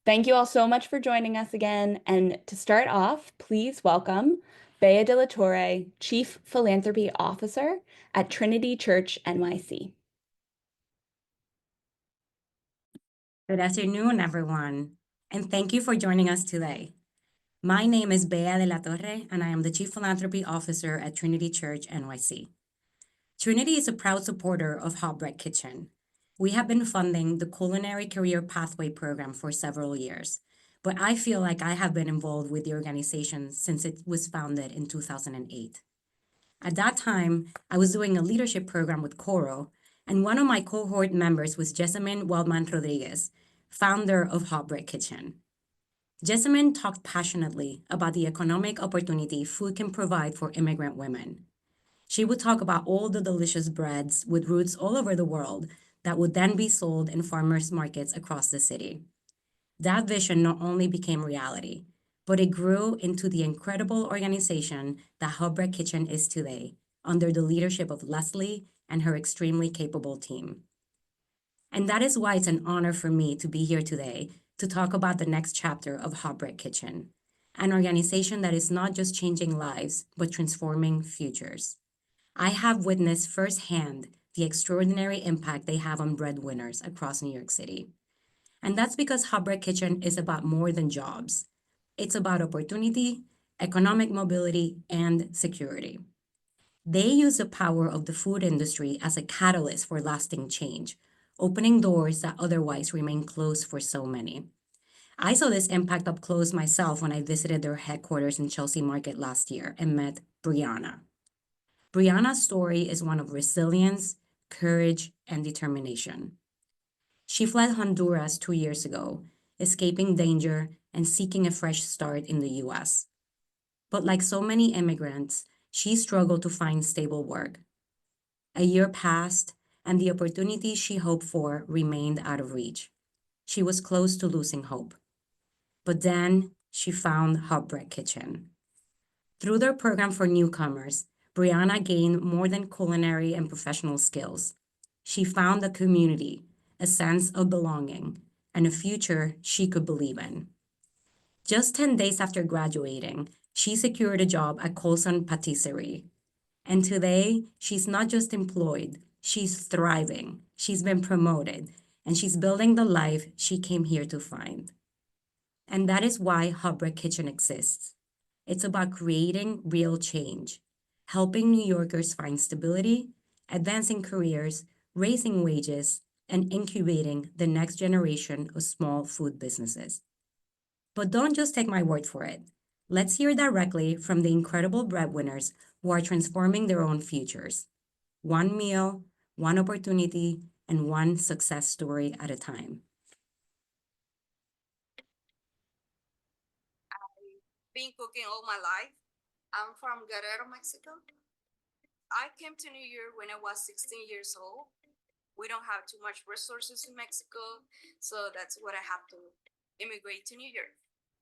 Thank you all so much for joining us again. And to start off, please welcome Bea de la Torre, Chief Philanthropy Officer at Trinity Church NYC. Good afternoon, everyone, and thank you for joining us today. My name is Bea de la Torre, and I am the Chief Philanthropy Officer at Trinity Church NYC. Trinity is a proud supporter of Hot Bread Kitchen. We have been funding the Culinary Career Pathway program for several years, but I feel like I have been involved with the organization since it was founded in 2008. At that time, I was doing a leadership program with Coro, and one of my cohort members was Jessamine Waldman Rodriguez, founder of Hot Bread Kitchen. Jessamine talked passionately about the economic opportunity food can provide for immigrant women. She would talk about all the delicious breads with roots all over the world that would then be sold in farmers markets across the city. That vision not only became reality, but it grew into the incredible organization that Hot Bread Kitchen is today, under the leadership of Leslie and her extremely capable team. And that is why it's an honor for me to be here today to talk about the next chapter of Hot Bread Kitchen, an organization that is not just changing lives, but transforming futures. I have witnessed firsthand the extraordinary impact they have on breadwinners across New York City. And that's because Hot Bread Kitchen is about more than jobs. It's about opportunity, economic mobility, and security. They use the power of the food industry as a catalyst for lasting change, opening doors that otherwise remain closed for so many. I saw this impact up close myself when I visited their headquarters in Chelsea Market last year and met Brianna. Brianna's story is one of resilience, courage, and determination. She fled Honduras 2 years ago, escaping danger and seeking a fresh start in the US. But like so many immigrants, she struggled to find stable work. A year passed, and the opportunities she hoped for remained out of reach. She was close to losing hope. But then she found Hot Bread Kitchen. Through their program for newcomers, Brianna gained more than culinary and professional skills. She found a community, a sense of belonging, and a future she could believe in. Just 10 days after graduating, she secured a job at Colson Patisserie. And today, she's not just employed, she's thriving, she's been promoted, and she's building the life she came here to find. And that is why Hot Bread Kitchen exists. It's about creating real change, helping New Yorkers find stability, advancing careers, raising wages, and incubating the next generation of small food businesses. But don't just take my word for it. Let's hear directly from the incredible breadwinners who are transforming their own futures. One meal, one opportunity, and one success story at a time. I've been cooking all my life. I'm from Guerrero, Mexico. I came to New York when I was 16 years old. We don't have too much resources in Mexico, so that's what I have to immigrate to New York.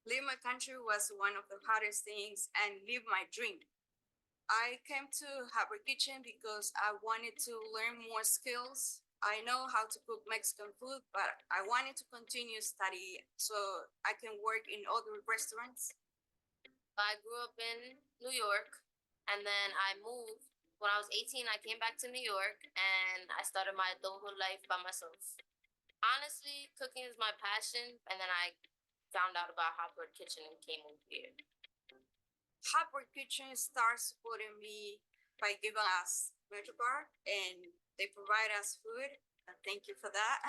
Leave my country was one of the hardest things and live my dream. I came to Hot Bread Kitchen because I wanted to learn more skills. I know how to cook Mexican food, but I wanted to continue study so I can work in other restaurants. I grew up in New York, and then I moved. When I was 18, I came back to New York, and I started my adulthood life by myself. Honestly, cooking is my passion, and then I found out about Hot Bread Kitchen and came over here. Hot Bread Kitchen starts supporting me by giving us Metro Card, and they provide us food. Thank you for that.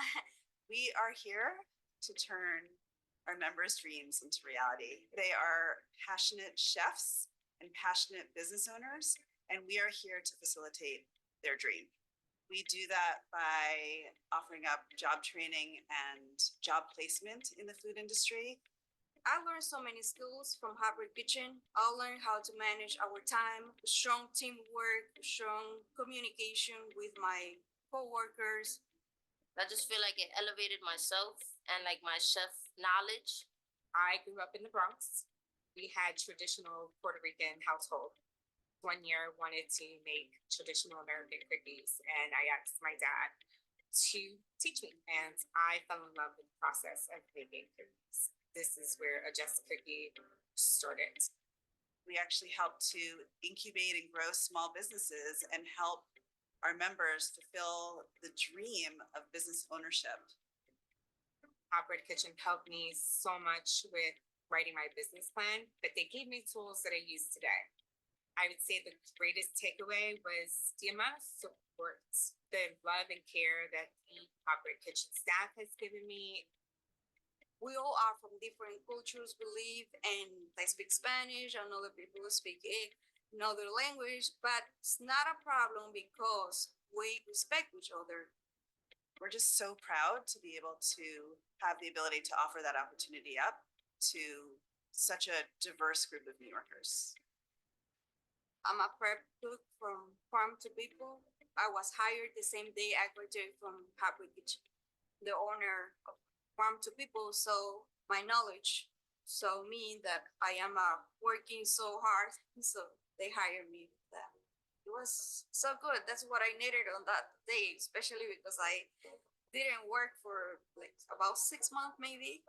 We are here to turn our members' dreams into reality. They are passionate chefs and passionate business owners, and we are here to facilitate their dream. We do that by offering up job training and job placement in the food industry. I learned so many skills from Hot Bread Kitchen. I learned how to manage our time, strong teamwork, strong communication with my coworkers. I just feel like it elevated myself and like my chef knowledge. I grew up in the Bronx. We had traditional Puerto Rican household. One year I wanted to make traditional American cookies, and I asked my dad to teach me. And I fell in love with the process of making cookies. This is where a Just Cookie started. We actually help to incubate and grow small businesses and help our members fulfill the dream of business ownership. Hot Bread Kitchen helped me so much with writing my business plan, but they gave me tools that I use today. I would say the greatest takeaway was the amount of support, the love and care that the Hot Bread Kitchen staff has given me. We all are from different cultures, believe, and I speak Spanish, and other people speak another language, but it's not a problem because we respect each other. We're just so proud to be able to have the ability to offer that opportunity up to such a diverse group of New Yorkers. I'm a prep cook from Farm to People. I was hired the same day I graduated from Hot Bread Kitchen, the owner of Farm to People. So my knowledge so mean that I am working so hard. So they hired me for that. It was so good. That's what I needed on that day, especially because I didn't work for like about 6 months maybe.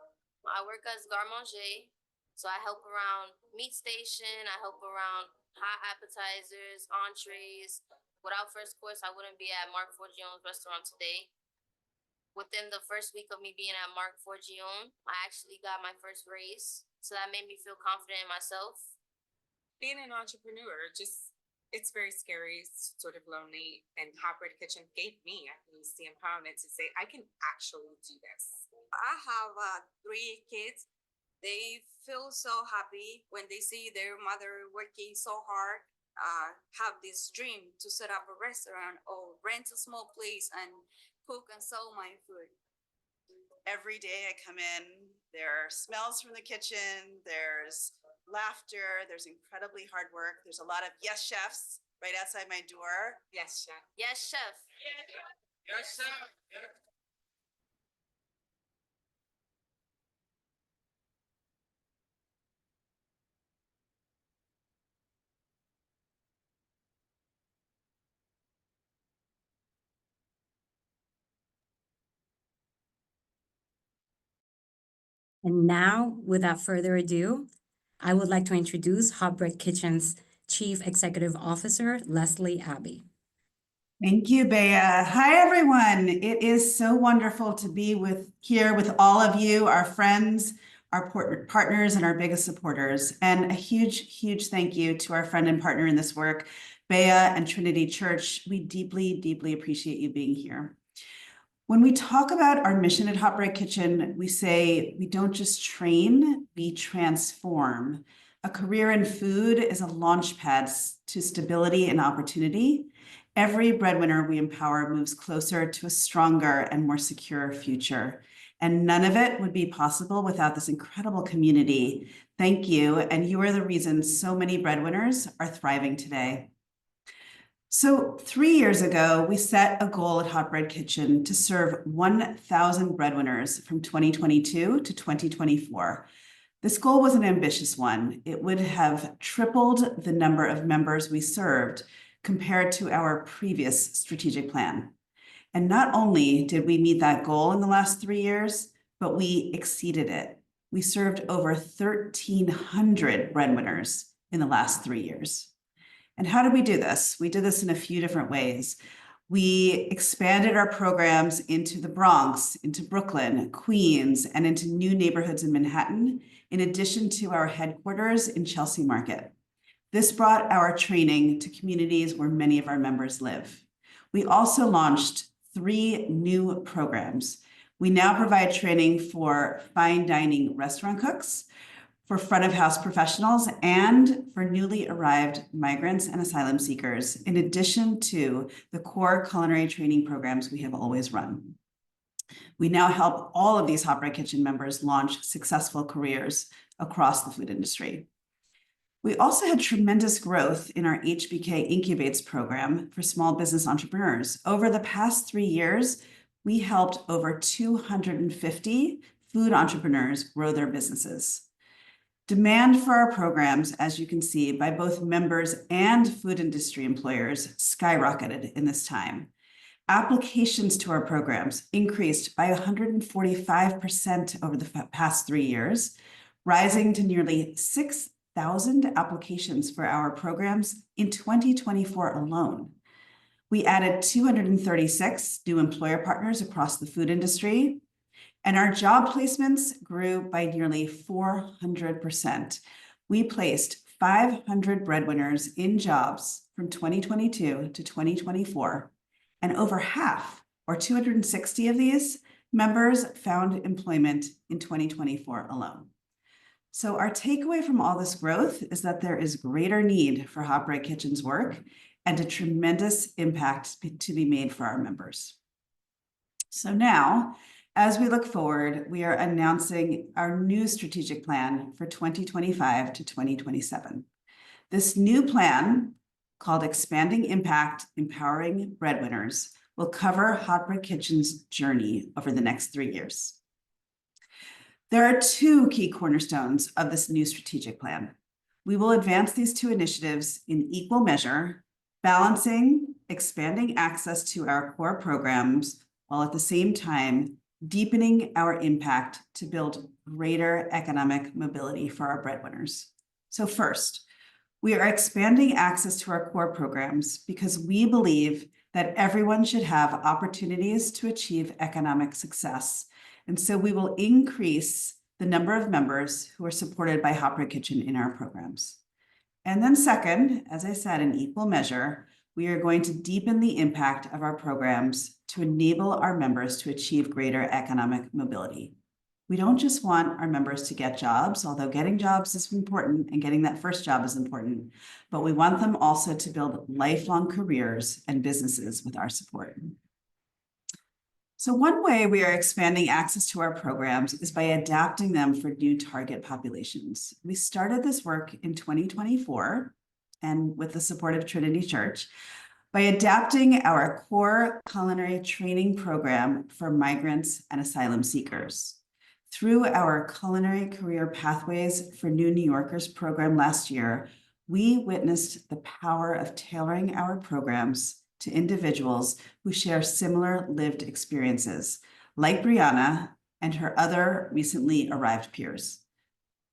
I work as garde manger, so I help around meat station. I help around hot appetizers, entrees. Without first course, I wouldn't be at Marc Forgione's restaurant today. Within the first week of me being at Marc Forgione, I actually got my first raise, so that made me feel confident in myself. Being an entrepreneur, it's very scary, sort of lonely, and Hot Bread Kitchen gave me at least the empowerment to say, I can actually do this. I have 3 kids. They feel so happy when they see their mother working so hard, have this dream to set up a restaurant or rent a small place and cook and sell my food. Every day I come in, there are smells from the kitchen, there's laughter, there's incredibly hard work. There's a lot of yes chefs right outside my door. Yes, chef. Yes, chef. Yes, sir. And now, without further ado, I would like to introduce Hot Bread Kitchen's Chief Executive Officer, Leslie Abbey. Thank you, Bea. Hi, everyone. It is so wonderful to be here with all of you, our friends, our partners, and our biggest supporters. And a huge, huge thank you to our friend and partner in this work, Bea and Trinity Church. We deeply, deeply appreciate you being here. When we talk about our mission at Hot Bread Kitchen, we say we don't just train, we transform. A career in food is a launchpad to stability and opportunity. Every breadwinner we empower moves closer to a stronger and more secure future. And none of it would be possible without this incredible community. Thank you. And you are the reason so many breadwinners are thriving today. So 3 years ago, we set a goal at Hot Bread Kitchen to serve 1,000 breadwinners from 2022 to 2024. This goal was an ambitious one. It would have tripled the number of members we served compared to our previous strategic plan. And not only did we meet that goal in the last 3 years, but we exceeded it. We served over 1,300 breadwinners in the last 3 years. And how did we do this? We did this in a few different ways. We expanded our programs into the Bronx, into Brooklyn, Queens, and into new neighborhoods in Manhattan, in addition to our headquarters in Chelsea Market. This brought our training to communities where many of our members live. We also launched 3 new programs. We now provide training for fine dining restaurant cooks, for front of house professionals, and for newly arrived migrants and asylum seekers, in addition to the core culinary training programs we have always run. We now help all of these Hot Bread Kitchen members launch successful careers across the food industry. We also had tremendous growth in our HBK Incubates program for small business entrepreneurs. Over the past 3 years, we helped over 250 food entrepreneurs grow their businesses. Demand for our programs, as you can see, by both members and food industry employers skyrocketed in this time. Applications to our programs increased by 145% over the past 3 years, rising to nearly 6,000 applications for our programs in 2024 alone. We added 236 new employer partners across the food industry, and our job placements grew by nearly 400%. We placed 500 breadwinners in jobs from 2022 to 2024, and over half, or 260 of these members, found employment in 2024 alone. So our takeaway from all this growth is that there is greater need for Hot Bread Kitchen's work and a tremendous impact to be made for our members. So now, as we look forward, we are announcing our new strategic plan for 2025 to 2027. This new plan, called Expanding Impact, Empowering Breadwinners, will cover Hot Bread Kitchen's journey over the next 3 years. There are 2 key cornerstones of this new strategic plan. We will advance these 2 initiatives in equal measure, balancing expanding access to our core programs while at the same time deepening our impact to build greater economic mobility for our breadwinners. So first, we are expanding access to our core programs because we believe that everyone should have opportunities to achieve economic success. And so we will increase the number of members who are supported by Hot Bread Kitchen in our programs. And then second, as I said, in equal measure, we are going to deepen the impact of our programs to enable our members to achieve greater economic mobility. We don't just want our members to get jobs, although getting jobs is important and getting that first job is important, but we want them also to build lifelong careers and businesses with our support. So one way we are expanding access to our programs is by adapting them for new target populations. We started this work in 2024 and with the support of Trinity Church by adapting our core culinary training program for migrants and asylum seekers. Through our Culinary Career Pathways for New New Yorkers program last year, we witnessed the power of tailoring our programs to individuals who share similar lived experiences, like Brianna and her other recently arrived peers.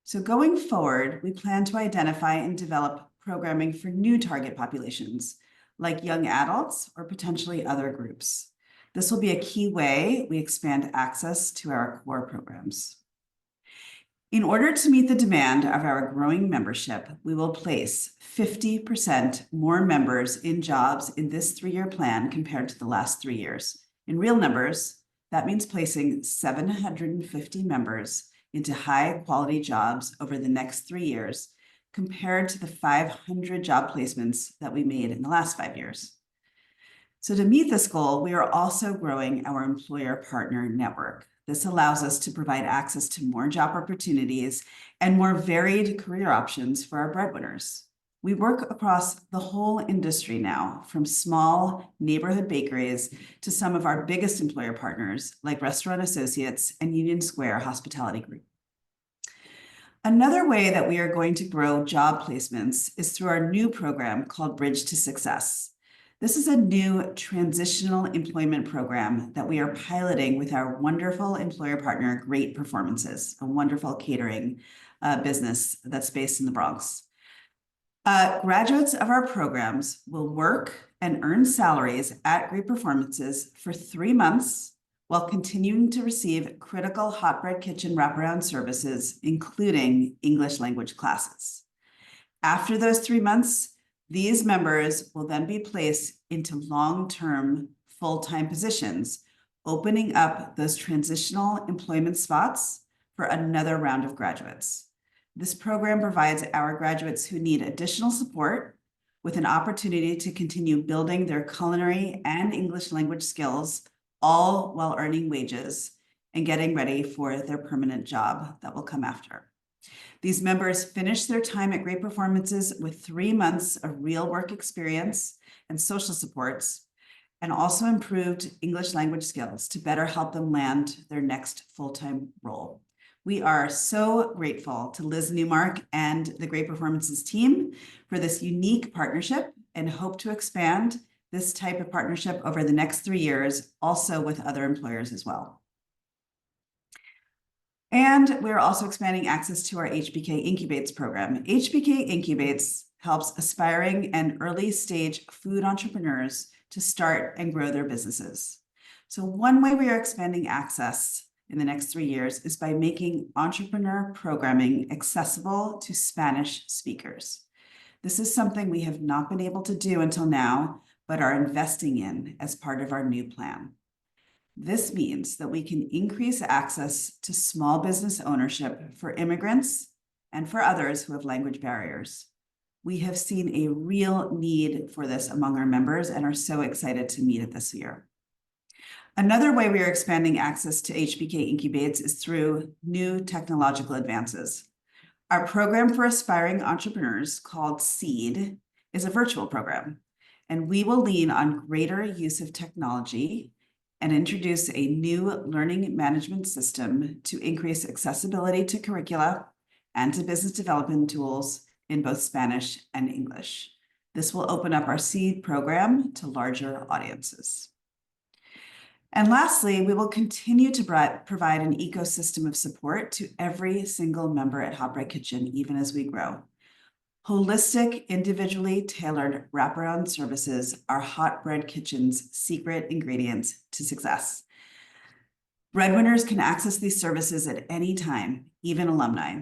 So going forward, we plan to identify and develop programming for new target populations, like young adults or potentially other groups. This will be a key way we expand access to our core programs. In order to meet the demand of our growing membership, we will place 50% more members in jobs in this 3-year plan compared to the last 3 years. In real numbers, that means placing 750 members into high-quality jobs over the next 3 years, compared to the 500 job placements that we made in the last 5 years. So to meet this goal, we are also growing our employer partner network. This allows us to provide access to more job opportunities and more varied career options for our breadwinners. We work across the whole industry now, from small neighborhood bakeries to some of our biggest employer partners, like Restaurant Associates and Union Square Hospitality Group. Another way that we are going to grow job placements is through our new program called Bridge to Success. This is a new transitional employment program that we are piloting with our wonderful employer partner, Great Performances, a wonderful catering business that's based in the Bronx. Graduates of our programs will work and earn salaries at Great Performances for 3 months while continuing to receive critical Hot Bread Kitchen wraparound services, including English language classes. After those 3 months, these members will then be placed into long-term full-time positions, opening up those transitional employment spots for another round of graduates. This program provides our graduates who need additional support with an opportunity to continue building their culinary and English language skills, all while earning wages and getting ready for their permanent job that will come after. These members finish their time at Great Performances with 3 months of real work experience and social supports, and also improved English language skills to better help them land their next full-time role. We are so grateful to Liz Newmark and the Great Performances team for this unique partnership and hope to expand this type of partnership over the next 3 years, also with other employers as well. And we're also expanding access to our HBK Incubates program. HBK Incubates helps aspiring and early stage food entrepreneurs to start and grow their businesses. So one way we are expanding access in the next 3 years is by making entrepreneur programming accessible to Spanish speakers. This is something we have not been able to do until now, but are investing in as part of our new plan. This means that we can increase access to small business ownership for immigrants and for others who have language barriers. We have seen a real need for this among our members and are so excited to meet it this year. Another way we are expanding access to HBK Incubates is through new technological advances. Our program for aspiring entrepreneurs, called SEED, is a virtual program, and we will lean on greater use of technology and introduce a new learning management system to increase accessibility to curricula and to business development tools in both Spanish and English. This will open up our SEED program to larger audiences. And lastly, we will continue to provide an ecosystem of support to every single member at Hot Bread Kitchen, even as we grow. Holistic, individually tailored wraparound services are Hot Bread Kitchen's secret ingredients to success. Breadwinners can access these services at any time, even alumni.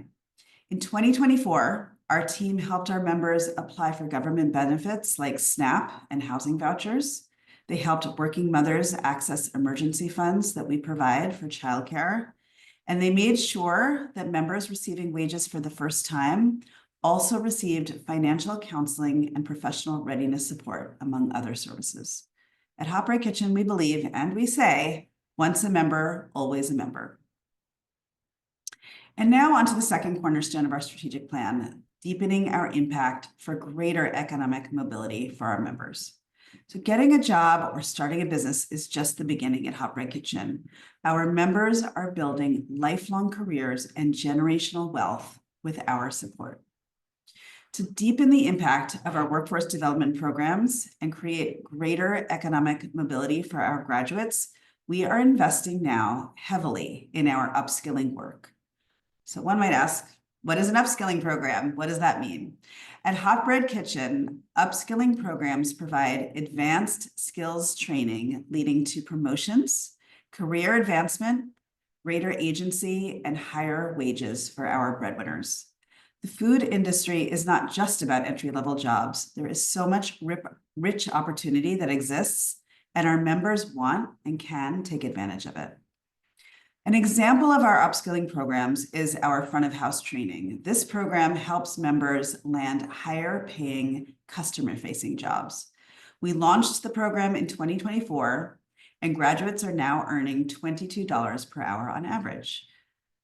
In 2024, our team helped our members apply for government benefits like SNAP and housing vouchers. They helped working mothers access emergency funds that we provide for childcare. And they made sure that members receiving wages for the first time also received financial counseling and professional readiness support, among other services. At Hot Bread Kitchen, we believe and we say, once a member, always a member. And now on to the second cornerstone of our strategic plan, deepening our impact for greater economic mobility for our members. So getting a job or starting a business is just the beginning at Hot Bread Kitchen. Our members are building lifelong careers and generational wealth with our support. To deepen the impact of our workforce development programs and create greater economic mobility for our graduates, we are investing now heavily in our upskilling work. So one might ask, what is an upskilling program? What does that mean? At Hot Bread Kitchen, upskilling programs provide advanced skills training leading to promotions, career advancement, greater agency, and higher wages for our breadwinners. The food industry is not just about entry-level jobs. There is so much rich opportunity that exists, and our members want and can take advantage of it. An example of our upskilling programs is our front of house training. This program helps members land higher paying customer-facing jobs. We launched the program in 2024, and graduates are now earning $22 per hour on average.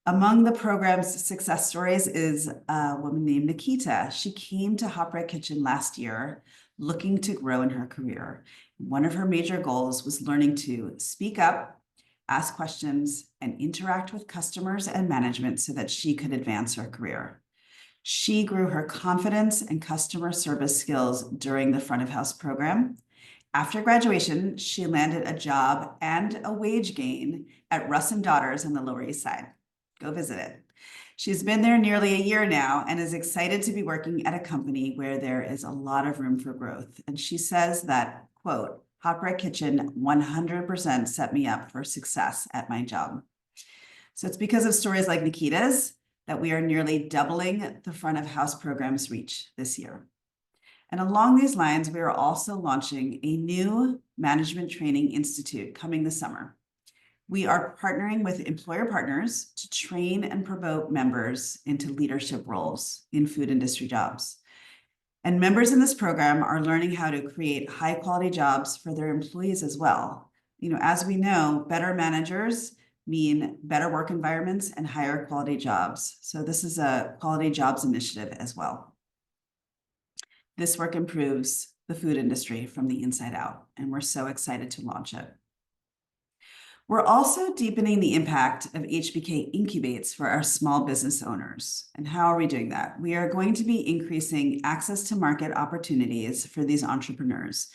Among the program's success stories is a woman named Nikita. She came to Hot Bread Kitchen last year looking to grow in her career. One of her major goals was learning to speak up, ask questions, and interact with customers and management so that she could advance her career. She grew her confidence and customer service skills during the front of house program. After graduation, she landed a job and a wage gain at Russ & Daughters on the Lower East Side. Go visit it. She's been there nearly a year now and is excited to be working at a company where there is a lot of room for growth. And she says that, quote, Hot Bread Kitchen 100% set me up for success at my job. So it's because of stories like Nikita's that we are nearly doubling the front of house program's reach this year. And along these lines, we are also launching a new management training institute coming this summer. We are partnering with employer partners to train and promote members into leadership roles in food industry jobs. And members in this program are learning how to create high quality jobs for their employees as well. As we know, better managers mean better work environments and higher quality jobs. So this is a quality jobs initiative as well. This work improves the food industry from the inside out, and we're so excited to launch it. We're also deepening the impact of HBK Incubates for our small business owners. And how are we doing that? We are going to be increasing access to market opportunities for these entrepreneurs.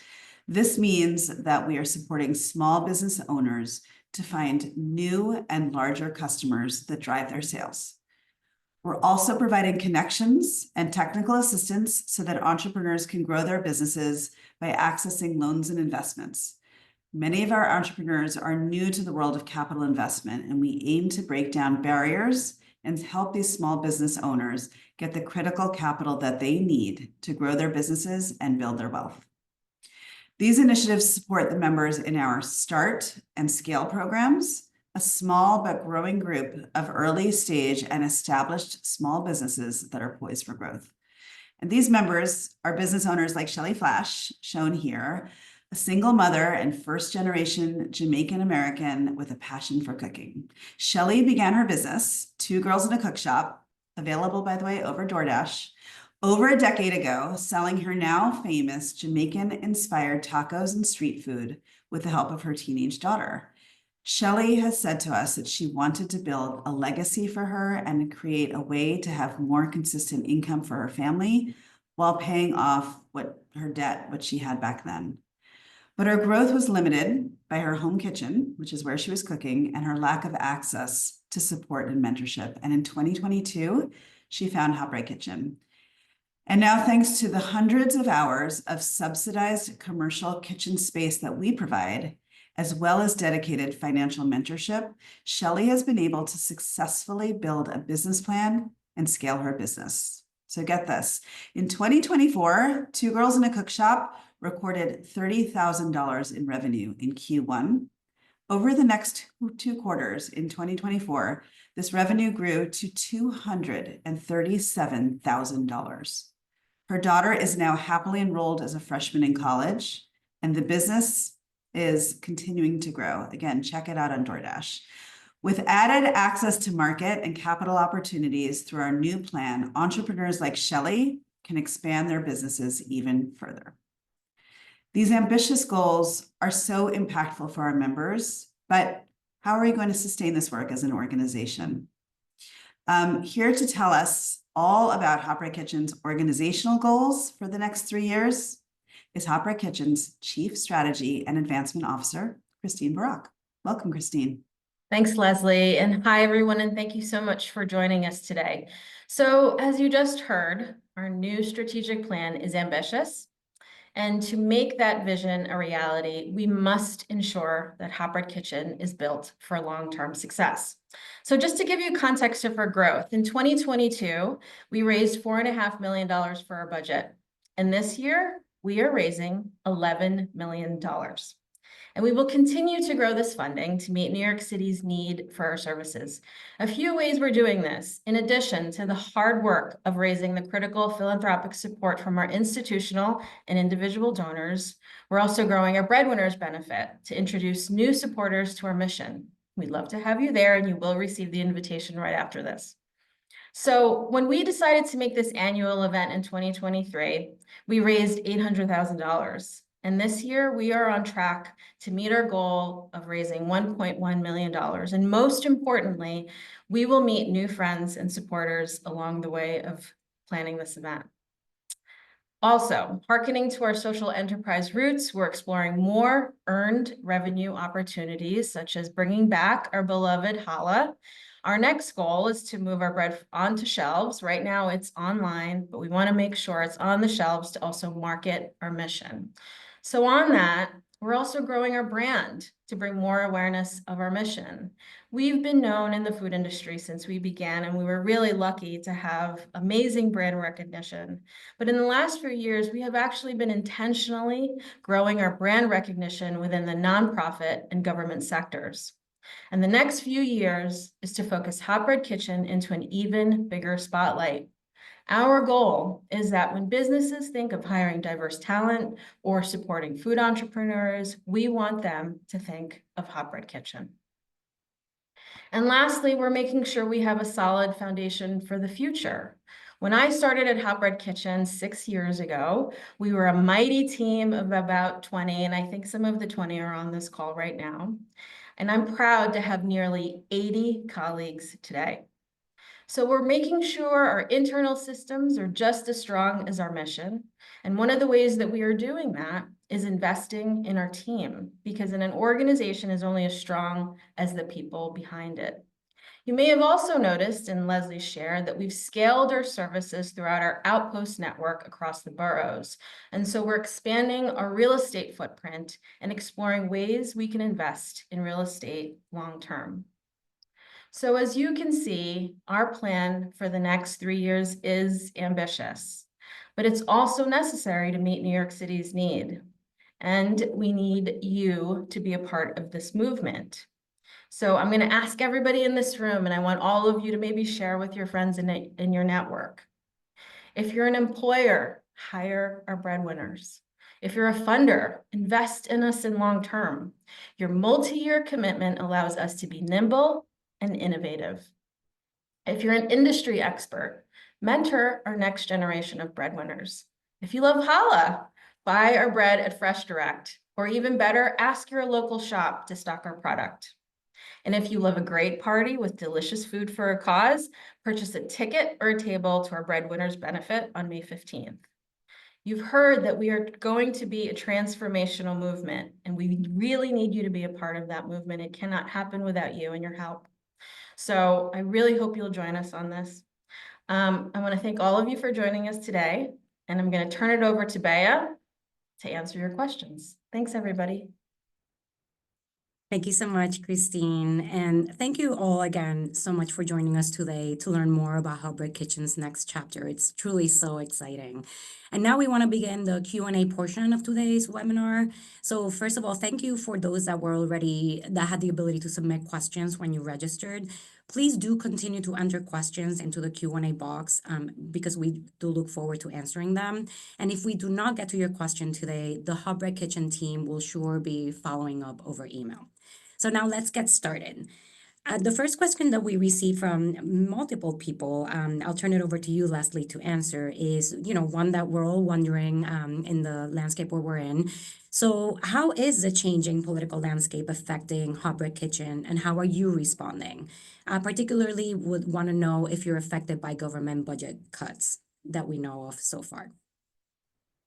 This means that we are supporting small business owners to find new and larger customers that drive their sales. We're also providing connections and technical assistance so that entrepreneurs can grow their businesses by accessing loans and investments. Many of our entrepreneurs are new to the world of capital investment, and we aim to break down barriers and help these small business owners get the critical capital that they need to grow their businesses and build their wealth. These initiatives support the members in our Start and Scale programs, a small but growing group of early stage and established small businesses that are poised for growth. And these members are business owners like Shelley Flash, shown here, a single mother and first-generation Jamaican American with a passion for cooking. Shelley began her business, Two Girls in a Cook Shop, available, by the way, over DoorDash, over a decade ago, selling her now famous Jamaican-inspired tacos and street food with the help of her teenage daughter. Shelley has said to us that she wanted to build a legacy for her and create a way to have more consistent income for her family while paying off what she had back then. But her growth was limited by her home kitchen, which is where she was cooking, and her lack of access to support and mentorship. And in 2022, she found Hot Bread Kitchen. And now, thanks to the hundreds of hours of subsidized commercial kitchen space that we provide, as well as dedicated financial mentorship, Shelley has been able to successfully build a business plan and scale her business. So get this, in 2024, Two Girls in a Cook Shop recorded $30,000 in revenue in Q1. Over the next 2 quarters in 2024, this revenue grew to $237,000. Her daughter is now happily enrolled as a freshman in college, and the business is continuing to grow. Again, check it out on DoorDash. With added access to market and capital opportunities through our new plan, entrepreneurs like Shelley can expand their businesses even further. These ambitious goals are so impactful for our members, but how are we going to sustain this work as an organization? Here to tell us all about Hot Bread Kitchen's organizational goals for the next 3 years is Hot Bread Kitchen's Chief Strategy and Advancement Officer, Christine Barak. Welcome, Christine. Thanks, Leslie, and hi, everyone, and thank you so much for joining us today. So, as you just heard, our new strategic plan is ambitious, and to make that vision a reality, we must ensure that Hot Bread Kitchen is built for long-term success. So just to give you context of our growth, in 2022, we raised $4.5 million for our budget, and this year, we are raising $11 million. And we will continue to grow this funding to meet New York City's need for our services. A few ways we're doing this, in addition to the hard work of raising the critical philanthropic support from our institutional and individual donors, we're also growing our Breadwinners benefit to introduce new supporters to our mission. We'd love to have you there, and you will receive the invitation right after this. So when we decided to make this annual event in 2023, we raised $800,000. And this year, we are on track to meet our goal of raising $1.1 million. And most importantly, we will meet new friends and supporters along the way of planning this event. Also, hearkening to our social enterprise roots, we're exploring more earned revenue opportunities, such as bringing back our beloved challah. Our next goal is to move our bread onto shelves. Right now, it's online, but we want to make sure it's on the shelves to also market our mission. So on that, we're also growing our brand to bring more awareness of our mission. We've been known in the food industry since we began, and we were really lucky to have amazing brand recognition. But in the last few years, we have actually been intentionally growing our brand recognition within the nonprofit and government sectors. And the next few years is to focus Hot Bread Kitchen into an even bigger spotlight. Our goal is that when businesses think of hiring diverse talent or supporting food entrepreneurs, we want them to think of Hot Bread Kitchen. And lastly, we're making sure we have a solid foundation for the future. When I started at Hot Bread Kitchen 6 years ago, we were a mighty team of about 20, and I think some of the 20 are on this call right now. And I'm proud to have nearly 80 colleagues today. So we're making sure our internal systems are just as strong as our mission. And one of the ways that we are doing that is investing in our team, because an organization is only as strong as the people behind it. You may have also noticed in Leslie's share that we've scaled our services throughout our outpost network across the boroughs. And so we're expanding our real estate footprint and exploring ways we can invest in real estate long-term. So as you can see, our plan for the next 3 years is ambitious, but it's also necessary to meet New York City's need. And we need you to be a part of this movement. So I'm going to ask everybody in this room, and I want all of you to maybe share with your friends in your network. If you're an employer, hire our breadwinners. If you're a funder, invest in us in long term. Your multi-year commitment allows us to be nimble and innovative. If you're an industry expert, mentor our next generation of breadwinners. If you love challah, buy our bread at Fresh Direct, or even better, ask your local shop to stock our product. And if you love a great party with delicious food for a cause, purchase a ticket or a table to our Breadwinners benefit on May 15th. You've heard that we are going to be a transformational movement, and we really need you to be a part of that movement. It cannot happen without you and your help. So I really hope you'll join us on this. I want to thank all of you for joining us today, and I'm going to turn it over to Bea to answer your questions. Thanks, everybody. Thank you so much, Christine. And thank you all again so much for joining us today to learn more about Hubbrick Kitchen's next chapter. It's truly so exciting. And now we want to begin the Q&A portion of today's webinar. So first of all, thank you for those that had the ability to submit questions when you registered. Please do continue to enter questions into the Q&A box because we do look forward to answering them. And if we do not get to your question today, the Hubbrick Kitchen team will sure be following up over email. So now let's get started. The first question that we received from multiple people, I'll turn it over to you, Leslie, to answer, is one that we're all wondering in the landscape where we're in. So how is the changing political landscape affecting Hubbrick Kitchen, and how are you responding? Particularly would want to know if you're affected by government budget cuts that we know of so far.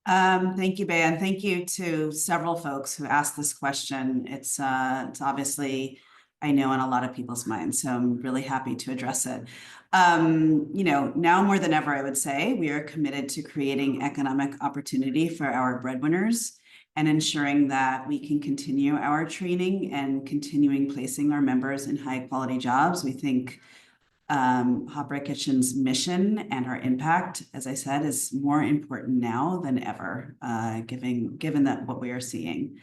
Thank you, Bea, and thank you to several folks who asked this question. It's obviously, I know, on a lot of people's minds, so I'm really happy to address it. Now more than ever, I would say, we are committed to creating economic opportunity for our breadwinners and ensuring that we can continue our training and continuing placing our members in high quality jobs. We think Hubbrick Kitchen's mission and our impact, as I said, is more important now than ever, given that what we are seeing.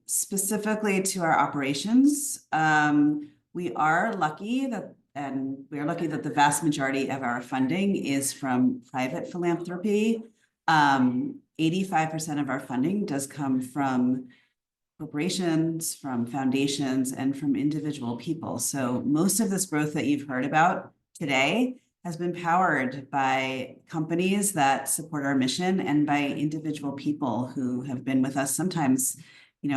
Specifically to our operations, we are lucky that the vast majority of our funding is from private philanthropy. 85% of our funding does come from corporations, from foundations, and from individual people. So most of this growth that you've heard about today has been powered by companies that support our mission and by individual people who have been with us sometimes,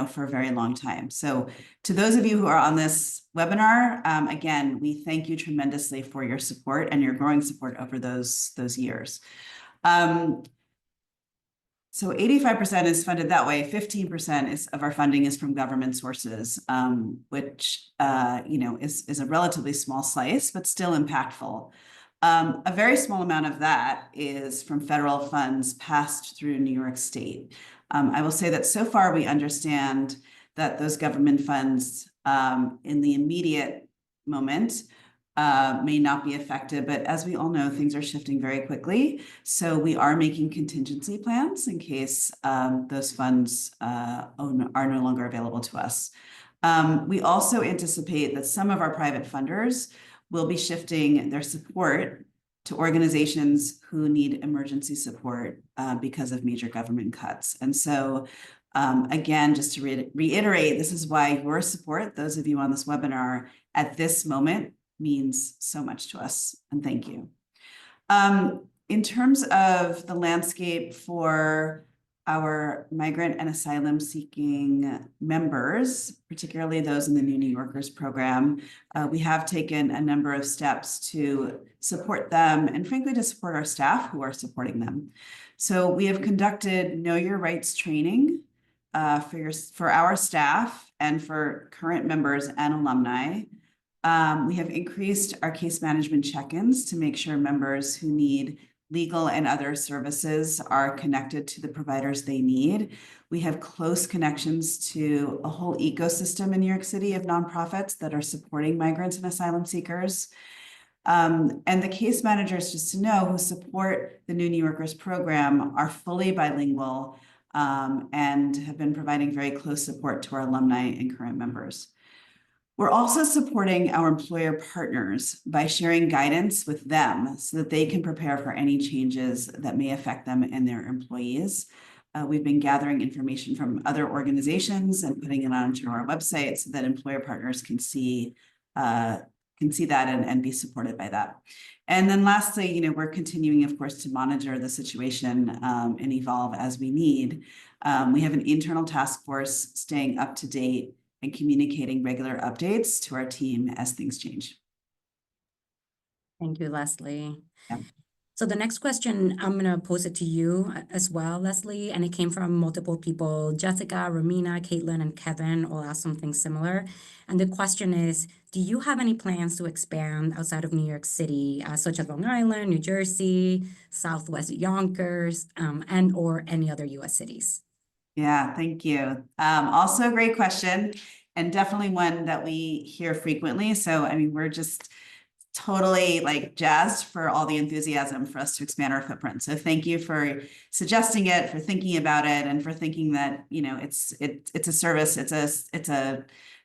for a very long time. So to those of you who are on this webinar, again, we thank you tremendously for your support and your growing support over those years. So 85% is funded that way. 15% of our funding is from government sources, which is a relatively small slice, but still impactful. A very small amount of that is from federal funds passed through New York State. I will say that so far we understand that those government funds in the immediate moment may not be effective, but as we all know, things are shifting very quickly. So we are making contingency plans in case those funds are no longer available to us. We also anticipate that some of our private funders will be shifting their support to organizations who need emergency support because of major government cuts. And so again, just to reiterate, this is why your support, those of you on this webinar at this moment, means so much to us, and thank you. In terms of the landscape for our migrant and asylum seeking members, particularly those in the New New Yorkers program, we have taken a number of steps to support them and frankly to support our staff who are supporting them. So we have conducted Know Your Rights training for our staff and for current members and alumni. We have increased our case management check-ins to make sure members who need legal and other services are connected to the providers they need. We have close connections to a whole ecosystem in New York City of nonprofits that are supporting migrants and asylum seekers. And the case managers, just to know, who support the New New Yorkers program are fully bilingual and have been providing very close support to our alumni and current members. We're also supporting our employer partners by sharing guidance with them so that they can prepare for any changes that may affect them and their employees. We've been gathering information from other organizations and putting it onto our website so that employer partners can see that and be supported by that. And then lastly, we're continuing, of course, to monitor the situation and evolve as we need. We have an internal task force staying up to date and communicating regular updates to our team as things change. Thank you, Leslie. Yeah. So the next question, I'm going to pose it to you as well, Leslie, and it came from multiple people. Jessica, Romina, Caitlin, and Kevin all asked something similar. And the question is, do you have any plans to expand outside of New York City, such as Long Island, New Jersey, Southwest Yonkers, and or any other U.S. cities? Yeah, thank you. Also a great question, and definitely one that we hear frequently. So, I mean, we're just totally jazzed for all the enthusiasm for us to expand our footprint. So thank you for suggesting it, for thinking about it, and for thinking that, it's a service,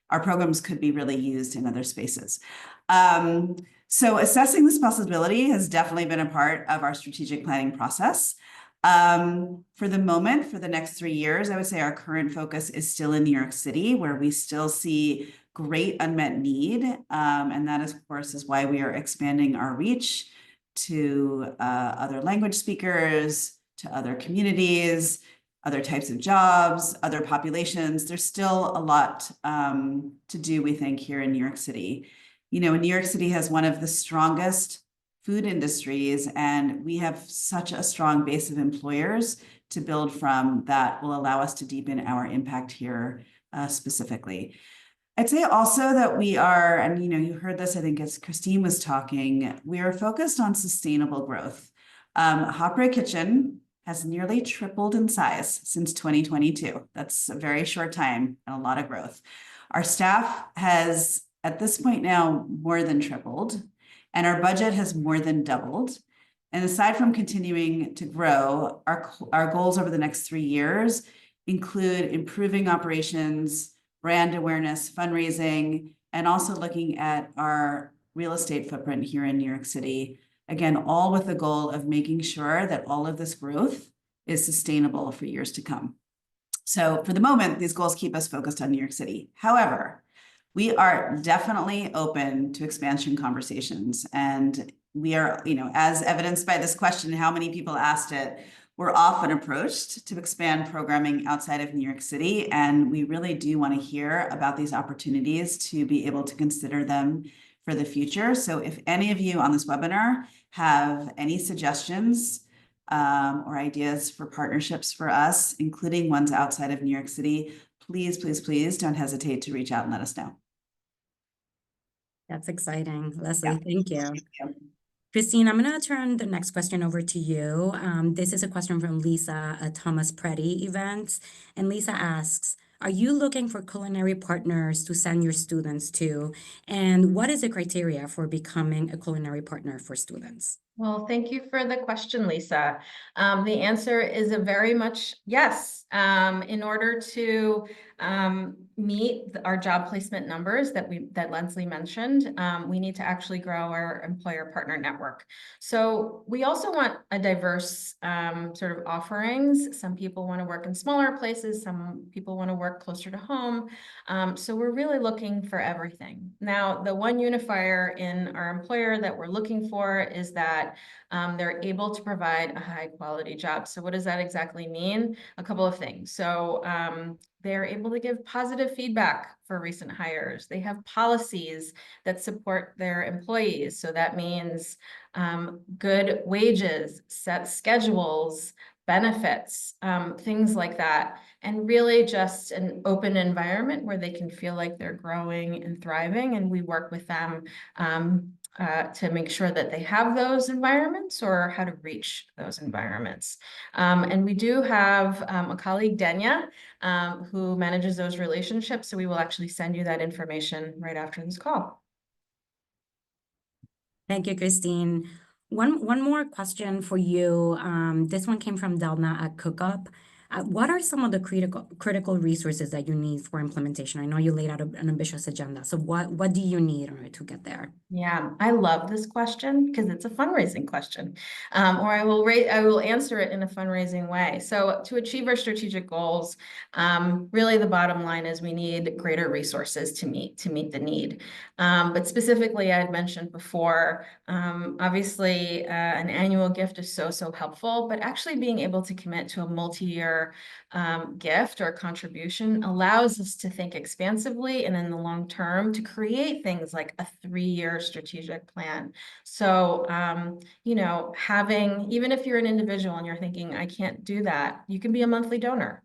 our programs could be really used in other spaces. So assessing this possibility has definitely been a part of our strategic planning process. For the moment, for the next 3 years, I would say our current focus is still in New York City, where we still see great unmet need. And that, of course, is why we are expanding our reach to other language speakers, to other communities, other types of jobs, other populations. There's still a lot to do, we think, here in New York City. New York City has one of the strongest food industries, and we have such a strong base of employers to build from that will allow us to deepen our impact here specifically. I'd say also that we are, and you heard this, I think, as Christine was talking, we are focused on sustainable growth. Hot Bread Kitchen has nearly tripled in size since 2022. That's a very short time and a lot of growth. Our staff has, at this point now, more than tripled, and our budget has more than doubled. And aside from continuing to grow, our goals over the next 3 years include improving operations, brand awareness, fundraising, and also looking at our real estate footprint here in New York City. Again, all with the goal of making sure that all of this growth is sustainable for years to come. So for the moment, these goals keep us focused on New York City. However, we are definitely open to expansion conversations. And we are, as evidenced by this question, how many people asked it, we're often approached to expand programming outside of New York City. And we really do want to hear about these opportunities to be able to consider them for the future. So if any of you on this webinar have any suggestions or ideas for partnerships for us, including ones outside of New York City, please, please, please don't hesitate to reach out and let us know. That's exciting. Leslie, Yeah. thank you. Christine, I'm going to turn the next question over to you. This is a question from Lisa at Thomas Preddy Events. And Lisa asks, are you looking for culinary partners to send your students to? And what is the criteria for becoming a culinary partner for students? Well, thank you for the question, Lisa. The answer is a very much yes. In order to meet our job placement numbers that Leslie mentioned, we need to actually grow our employer partner network. So we also want a diverse sort of offerings. Some people want to work in smaller places, some people want to work closer to home. So we're really looking for everything. Now, the one unifier in our employer that we're looking for is that they're able to provide a high quality job. So what does that exactly mean? A couple of things. So they're able to give positive feedback for recent hires. They have policies that support their employees. So that means good wages, set schedules, benefits, things like that. And really just an open environment where they can feel like they're growing and thriving. And we work with them to make sure that they have those environments or how to reach those environments. And we do have a colleague, Denya, who manages those relationships. So we will actually send you that information right after this call. Thank you, Christine. One more question for you. This one came from Delna at Cookup. What are some of the critical resources that you need for implementation? I know you laid out an ambitious agenda. So what do you need in order to get there? Yeah, I love this question because it's a fundraising question, or I will answer it in a fundraising way. So to achieve our strategic goals, really the bottom line is we need greater resources to meet the need. But specifically, I had mentioned before, obviously an annual gift is so helpful, but actually being able to commit to a multi-year gift or contribution allows us to think expansively and in the long term to create things like a 3-year strategic plan. So, you know, even if you're an individual and you're thinking, I can't do that, you can be a monthly donor.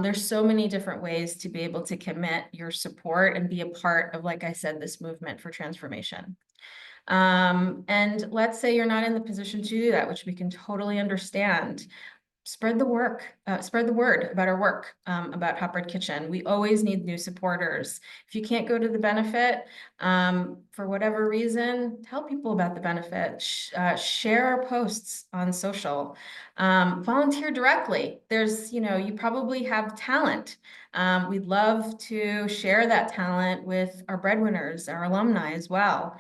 There's so many different ways to be able to commit your support and be a part of, like I said, this movement for transformation. And let's say you're not in the position to do that, which we can totally understand. Spread the word about our work, about Hot Bread Kitchen. We always need new supporters. If you can't go to the benefit, for whatever reason, tell people about the benefit. Share our posts on social. Volunteer directly. You probably have talent. We'd love to share that talent with our breadwinners, our alumni as well.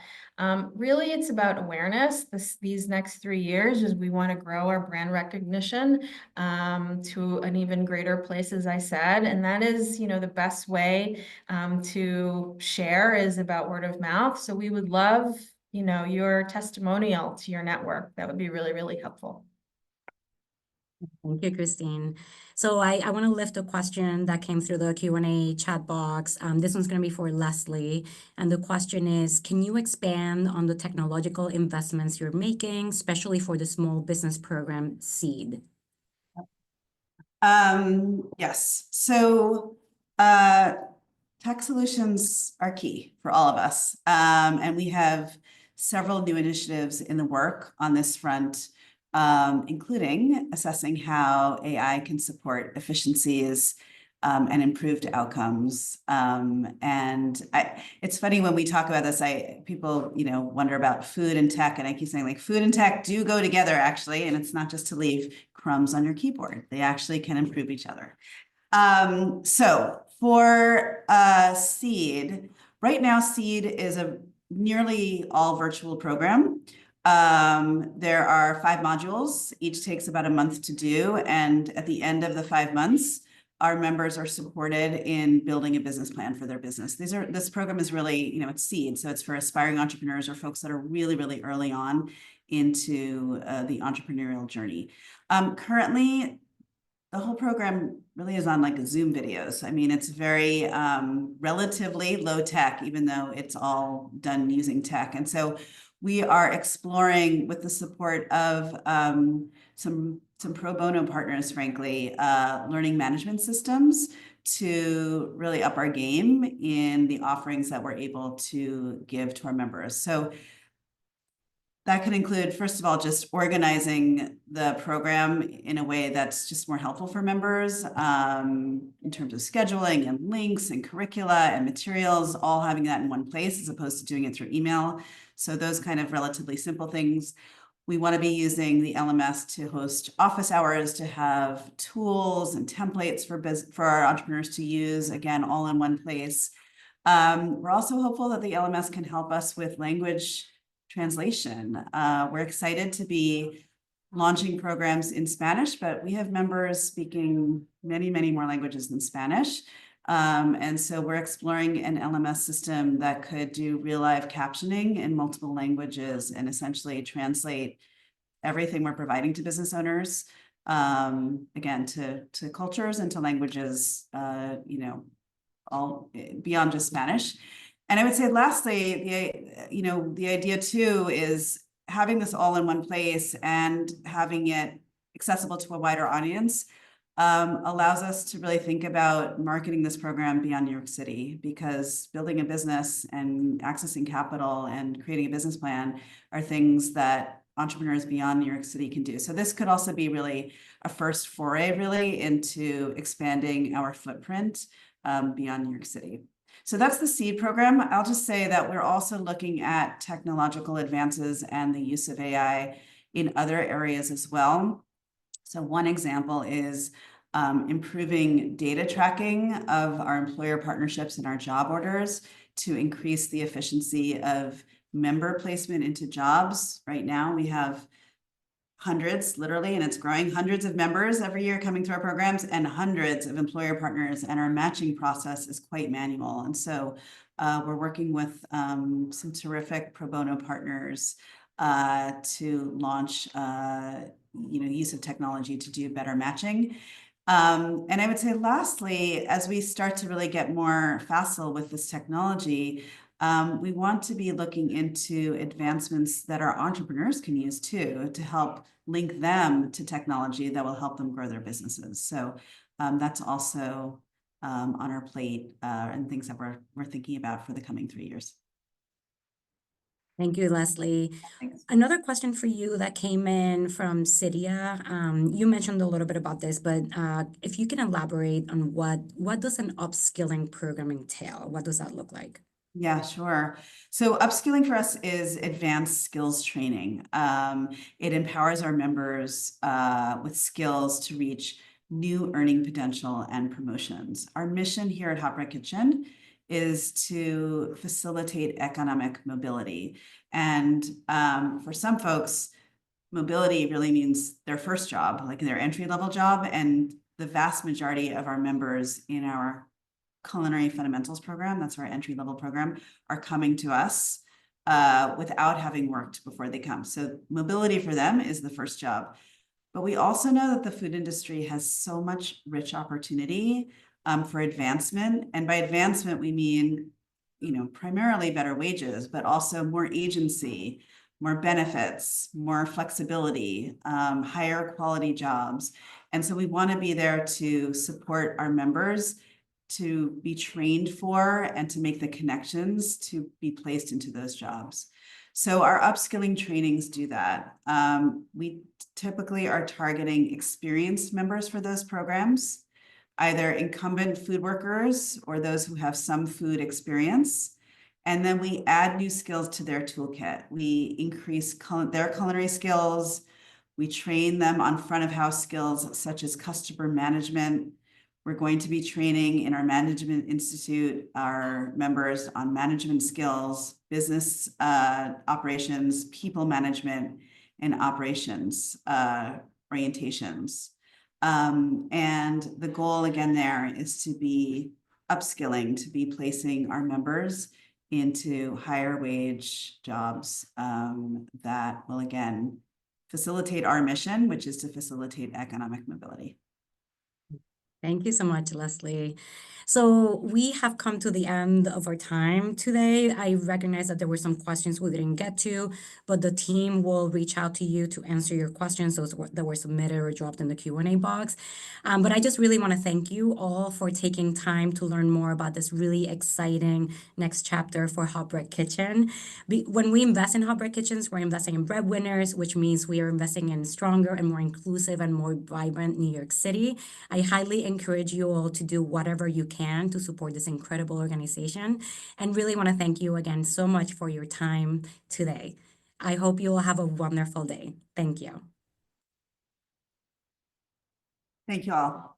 Really, it's about awareness. These next 3 years is we want to grow our brand recognition to an even greater place, as I said. And that is, the best way to share is about word of mouth. So we would love, your testimonial to your network. That would be really, really helpful. Thank you, Christine. So I want to lift a question that came through the Q&A chat box. This one's going to be for Leslie. And the question is, can you expand on the technological investments you're making, especially for the small business program SEED? Yes. So tech solutions are key for all of us. And we have several new initiatives in the work on this front, including assessing how AI can support efficiencies and improved outcomes. And it's funny when we talk about this, people, wonder about food and tech, and I keep saying, like, food and tech do go together actually, and it's not just to leave crumbs on your keyboard. They actually can improve each other. So for SEED, right now, SEED is a nearly all virtual program. There are 5 modules, each takes about a month to do. And at the end of the 5 months, our members are supported in building a business plan for their business. This program is really, it's SEED. So it's for aspiring entrepreneurs or folks that are really, really early on into the entrepreneurial journey. Currently, the whole program really is on like Zoom videos. I mean, it's very relatively low tech, even though it's all done using tech. And so we are exploring, with the support of some pro bono partners, frankly, learning management systems to really up our game in the offerings that we're able to give to our members. So that can include, first of all, just organizing the program in a way that's just more helpful for members in terms of scheduling and links and curricula and materials, all having that in one place as opposed to doing it through email. So those kind of relatively simple things. We want to be using the LMS to host office hours, to have tools and templates for our entrepreneurs to use, again, all in one place. We're also hopeful that the LMS can help us with language translation. We're excited to be launching programs in Spanish, but we have members speaking many, many more languages than Spanish. And so we're exploring an LMS system that could do real live captioning in multiple languages and essentially translate everything we're providing to business owners, again, to cultures and to languages, all beyond just Spanish. And I would say lastly, the idea too is having this all in one place and having it accessible to a wider audience allows us to really think about marketing this program beyond New York City, because building a business and accessing capital and creating a business plan are things that entrepreneurs beyond New York City can do. So this could also be really a first foray really into expanding our footprint beyond New York City. So that's the SEED program. I'll just say that we're also looking at technological advances and the use of AI in other areas as well. So one example is improving data tracking of our employer partnerships and our job orders to increase the efficiency of member placement into jobs. Right now, we have hundreds, literally, and it's growing, hundreds of members every year coming through our programs and hundreds of employer partners, and our matching process is quite manual. And so we're working with some terrific pro bono partners to launch use of technology to do better matching. And I would say lastly, as we start to really get more facile with this technology, we want to be looking into advancements that our entrepreneurs can use too, to help link them to technology that will help them grow their businesses. So that's also on our plate and things that we're thinking about for the coming 3 years. Thank you, Leslie. Thanks. Another question for you that came in from Cydia. You mentioned a little bit about this, but if you can elaborate on what does an upskilling program entail? What does that look like? Yeah, sure. So upskilling for us is advanced skills training. It empowers our members with skills to reach new earning potential and promotions. Our mission here at Hot Bread Kitchen is to facilitate economic mobility. And for some folks, mobility really means their first job, like their entry-level job. And the vast majority of our members in our Culinary Fundamentals program, that's our entry-level program, are coming to us without having worked before they come. So mobility for them is the first job. But we also know that the food industry has so much rich opportunity for advancement. And by advancement, we mean, primarily better wages, but also more agency, more benefits, more flexibility, higher quality jobs. And so we want to be there to support our members to be trained for and to make the connections to be placed into those jobs. So our upskilling trainings do that. We typically are targeting experienced members for those programs, either incumbent food workers or those who have some food experience. And then we add new skills to their toolkit. We increase their culinary skills. We train them on front of house skills such as customer management. We're going to be training in our Management Institute our members on management skills, business operations, people management, and operations orientations. And the goal again there is to be upskilling, to be placing our members into higher wage jobs that will again facilitate our mission, which is to facilitate economic mobility. Thank you so much, Leslie. So we have come to the end of our time today. I recognize that there were some questions we didn't get to, but the team will reach out to you to answer your questions, those that were submitted or dropped in the Q&A box. But I just really want to thank you all for taking time to learn more about this really exciting next chapter for Hot Bread Kitchen. When we invest in Hot Bread Kitchens, we're investing in Breadwinners, which means we are investing in stronger and more inclusive and more vibrant New York City. I highly encourage you all to do whatever you can to support this incredible organization, and really want to thank you again so much for your time today. I hope you will have a wonderful day. Thank you. Thank you all.